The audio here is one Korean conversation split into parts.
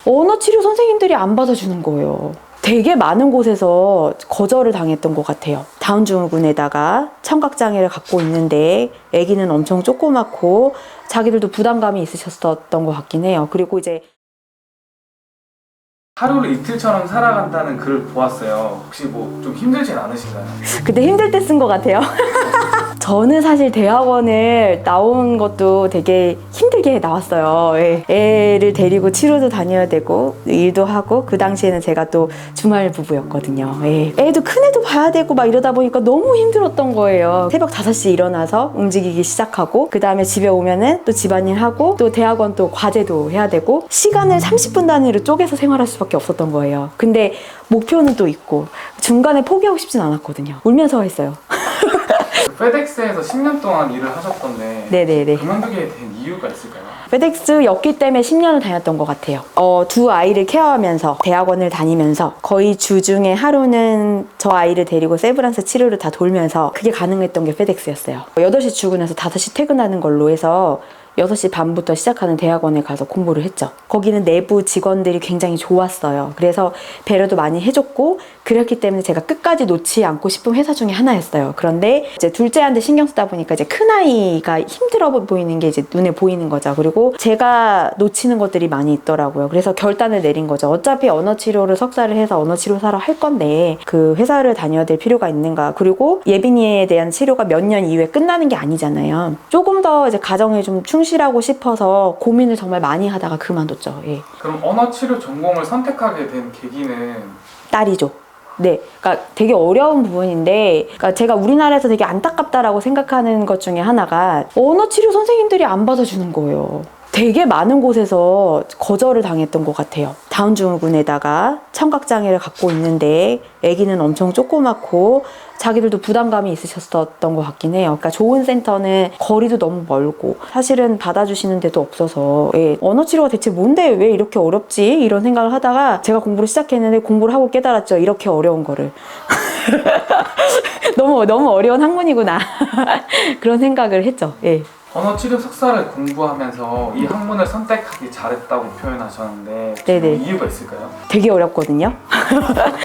언어치료 선생님들이 안 받아주는 거예요. 되게 많은 곳에서 거절을 당했던 것 같아요. 다운증후군에다가 청각장애를 갖고 있는데 아기는 엄청 조그맣고 자기들도 부담감이 있으셨던 것 같긴 해요. 그리고 이제 하루를 이틀처럼 살아간다는 글을 보았어요. 혹시 뭐 좀 힘들진 않으신가요? 그때 힘들 때 쓴 것 같아요. 저는 사실 대학원을 나온 것도 되게 힘들게 나왔어요. 애를 데리고 치료도 다녀야 되고 일도 하고 그 당시에는 제가 또 주말 부부였거든요. 애도 큰 애도 봐야 되고 막 이러다 보니까 너무 힘들었던 거예요. 새벽 5시 일어나서 움직이기 시작하고 그 다음에 집에 오면은 또 집안일 하고 또 대학원 또 과제도 해야 되고 시간을 30분 단위로 쪼개서 생활할 수밖에 없었던 거예요. 근데 목표는 또 있고 중간에 포기하고 싶진 않았거든요. 울면서 했어요. 페덱스에서 10년 동안 일을 하셨던데 네네네. 그만두게 된 이유가 있을까요? 페덱스였기 때문에 10년을 다녔던 것 같아요. 두 아이를 케어하면서 대학원을 다니면서 거의 주중에 하루는 저 아이를 데리고 세브란스 치료를 다 돌면서 그게 가능했던 게 페덱스였어요. 8시 출근해서 5시 퇴근하는 걸로 해서 6시 반부터 시작하는 대학원에 가서 공부를 했죠. 거기는 내부 직원들이 굉장히 좋았어요. 그래서 배려도 많이 해줬고 그렇기 때문에 제가 끝까지 놓지 않고 싶은 회사 중에 하나였어요. 그런데 이제 둘째한테 신경 쓰다 보니까 이제 큰아이가 힘들어 보이는 게 이제 눈에 보이는 거죠. 그리고 제가 놓치는 것들이 많이 있더라고요. 그래서 결단을 내린 거죠. 어차피 언어치료를 석사를 해서 언어치료사로 할 건데 그 회사를 다녀야 될 필요가 있는가. 그리고 예빈이에 대한 치료가 몇 년 이후에 끝나는 게 아니잖아요. 조금 더 이제 가정에 좀 충실하고 싶어서 고민을 정말 많이 하다가 그만뒀죠. 그럼 언어치료 전공을 선택하게 된 계기는? 딸이죠. 네, 그러니까 되게 어려운 부분인데, 그러니까 제가 우리나라에서 되게 안타깝다라고 생각하는 것 중에 하나가 언어치료 선생님들이 안 받아주는 거예요. 되게 많은 곳에서 거절을 당했던 것 같아요. 다운증후군에다가 청각장애를 갖고 있는데 아기는 엄청 조그맣고 자기들도 부담감이 있으셨던 것 같긴 해요. 그러니까 좋은 센터는 거리도 너무 멀고 사실은 받아주시는 데도 없어서 언어치료가 대체 뭔데 왜 이렇게 어렵지? 이런 생각을 하다가 제가 공부를 시작했는데 공부를 하고 깨달았죠. 이렇게 어려운 거를. 너무 어려운 학문이구나. 그런 생각을 했죠. 언어치료 석사를 공부하면서 이 학문을 선택하기 잘했다고 표현하셨는데 네네. 이유가 있을까요? 되게 어렵거든요.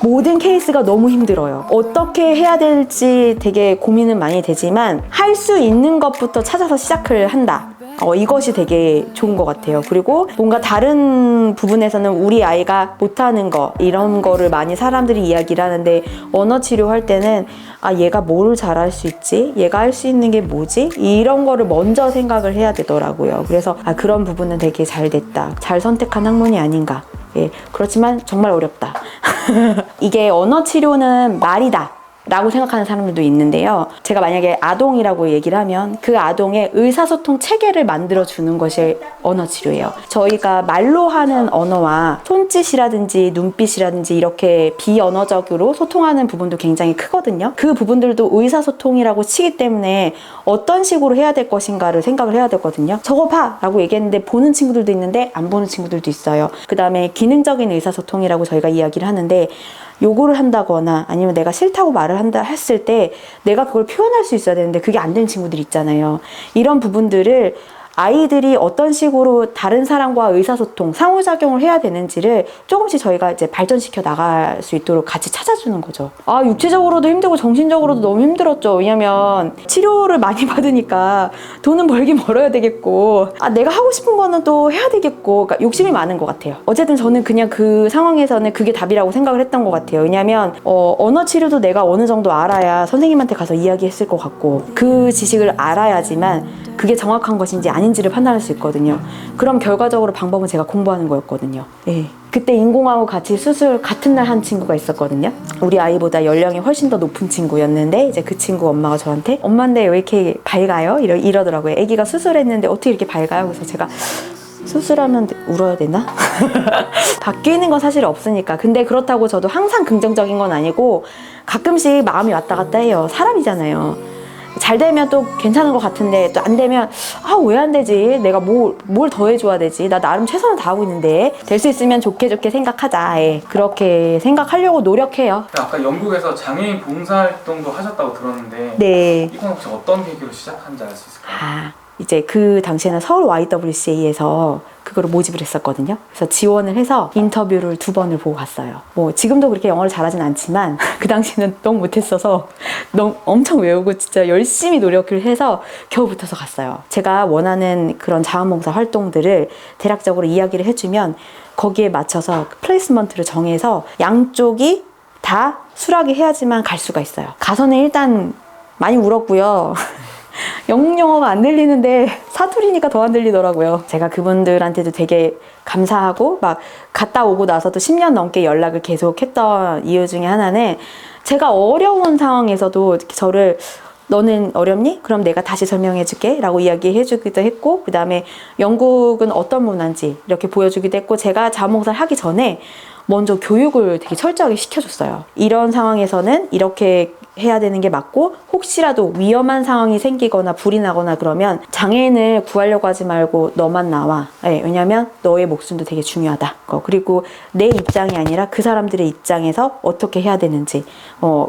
모든 케이스가 너무 힘들어요. 어떻게 해야 될지 되게 고민은 많이 되지만 할 수 있는 것부터 찾아서 시작을 한다. 이것이 되게 좋은 것 같아요. 그리고 뭔가 다른 부분에서는 우리 아이가 못하는 거 이런 거를 많이 사람들이 이야기를 하는데 언어 치료할 때는 얘가 뭘 잘할 수 있지? 얘가 할 수 있는 게 뭐지? 이런 거를 먼저 생각을 해야 되더라고요. 그래서 그런 부분은 되게 잘 됐다. 잘 선택한 학문이 아닌가. 그렇지만 정말 어렵다. 이게 언어 치료는 말이다 라고 생각하는 사람들도 있는데요. 제가 만약에 아동이라고 얘기를 하면 그 아동의 의사소통 체계를 만들어주는 것이 언어치료예요. 저희가 말로 하는 언어와 손짓이라든지 눈빛이라든지 이렇게 비언어적으로 소통하는 부분도 굉장히 크거든요. 그 부분들도 의사소통이라고 치기 때문에 어떤 식으로 해야 될 것인가를 생각을 해야 되거든요. 저거 봐! 라고 얘기했는데 보는 친구들도 있는데 안 보는 친구들도 있어요. 그 다음에 기능적인 의사소통이라고 저희가 이야기를 하는데 요구를 한다거나 아니면 내가 싫다고 말을 한다 했을 때 내가 그걸 표현할 수 있어야 되는데 그게 안 되는 친구들이 있잖아요. 이런 부분들을 아이들이 어떤 식으로 다른 사람과 의사소통, 상호작용을 해야 되는지를 조금씩 저희가 이제 발전시켜 나갈 수 있도록 같이 찾아주는 거죠. 육체적으로도 힘들고 정신적으로도 너무 힘들었죠. 왜냐면 치료를 많이 받으니까 돈은 벌긴 벌어야 되겠고 내가 하고 싶은 거는 또 해야 되겠고 그러니까 욕심이 많은 것 같아요. 어쨌든 저는 그냥 그 상황에서는 그게 답이라고 생각을 했던 것 같아요. 왜냐면 언어 치료도 내가 어느 정도 알아야 선생님한테 가서 이야기했을 것 같고 그 지식을 알아야지만 그게 정확한 것인지 아닌지를 판단할 수 있거든요. 그럼 결과적으로 방법은 제가 공부하는 거였거든요. 그때 인공하고 같이 수술 같은 날 한 친구가 있었거든요. 우리 아이보다 연령이 훨씬 더 높은 친구였는데 이제 그 친구 엄마가 저한테 엄마인데 왜 이렇게 밝아요? 이러더라고요. 아기가 수술했는데 어떻게 이렇게 밝아요? 그래서 제가 수술하면 울어야 되나? 바뀌는 건 사실 없으니까. 근데 그렇다고 저도 항상 긍정적인 건 아니고 가끔씩 마음이 왔다 갔다 해요. 사람이잖아요. 잘 되면 또 괜찮은 것 같은데 또 안 되면 왜 안 되지? 내가 뭘 더 해줘야 되지? 나 나름 최선을 다하고 있는데 될 수 있으면 좋게 하자. 그렇게 생각하려고 노력해요. 아까 영국에서 장애인 봉사활동도 하셨다고 들었는데 네. 이건 혹시 어떤 계기로 시작한지 알 수 있을까요? 이제 그 당시에는 서울 YWCA에서 그거를 모집을 했었거든요. 그래서 지원을 해서 인터뷰를 2번을 보고 갔어요. 뭐 지금도 그렇게 영어를 잘하진 않지만 그 당시에는 너무 못했어서 너무 엄청 외우고 진짜 열심히 노력을 해서 겨우 붙어서 갔어요. 제가 원하는 그런 자원봉사 활동들을 대략적으로 이야기를 해주면 거기에 맞춰서 플레이스먼트를 정해서 양쪽이 다 수락이 해야지만 갈 수가 있어요. 가서는 일단 많이 울었고요. 영어가 안 들리는데 사투리니까 더 안 들리더라고요. 제가 그분들한테도 되게 감사하고 막 갔다 오고 나서도 10년 넘게 연락을 계속 했던 이유 중에 하나는 제가 어려운 상황에서도 저를 너는 어렵니? 그럼 내가 다시 설명해 줄게 라고 이야기해 주기도 했고, 그 다음에 영국은 어떤 문화인지 이렇게 보여주기도 했고, 제가 자원봉사를 하기 전에 먼저 교육을 되게 철저하게 시켜줬어요. 이런 상황에서는 이렇게 해야 되는 게 맞고, 혹시라도 위험한 상황이 생기거나 불이 나거나 그러면 장애인을 구하려고 하지 말고 너만 나와. 네, 왜냐면 너의 목숨도 되게 중요하다. 그리고 내 입장이 아니라 그 사람들의 입장에서 어떻게 해야 되는지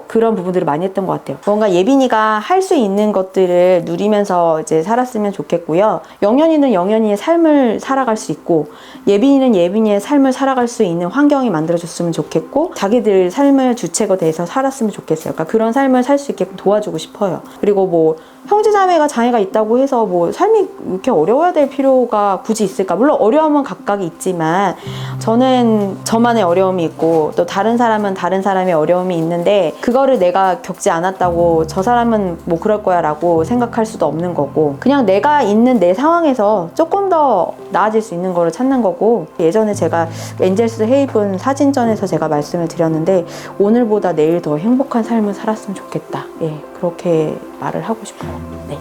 그런 부분들을 많이 했던 것 같아요. 뭔가 예빈이가 할 수 있는 것들을 누리면서 이제 살았으면 좋겠고요. 영현이는 영현이의 삶을 살아갈 수 있고, 예빈이는 예빈이의 삶을 살아갈 수 있는 환경이 만들어줬으면 좋겠고, 자기들 삶을 주체가 돼서 살았으면 좋겠어요. 그러니까 그런 삶을 살 수 있게 도와주고 싶어요. 그리고 뭐 형제자매가 장애가 있다고 해서 뭐 삶이 이렇게 어려워야 될 필요가 굳이 있을까? 물론 어려움은 각각이 있지만 저는 저만의 어려움이 있고 또 다른 사람은 다른 사람의 어려움이 있는데, 그거를 내가 겪지 않았다고 저 사람은 뭐 그럴 거야 라고 생각할 수도 없는 거고, 그냥 내가 있는 내 상황에서 조금 더 나아질 수 있는 거를 찾는 거고, 예전에 제가 엔젤스 헤이븐 사진전에서 제가 말씀을 드렸는데 오늘보다 내일 더 행복한 삶을 살았으면 좋겠다. 예, 그렇게 말을 하고 싶어요. 네.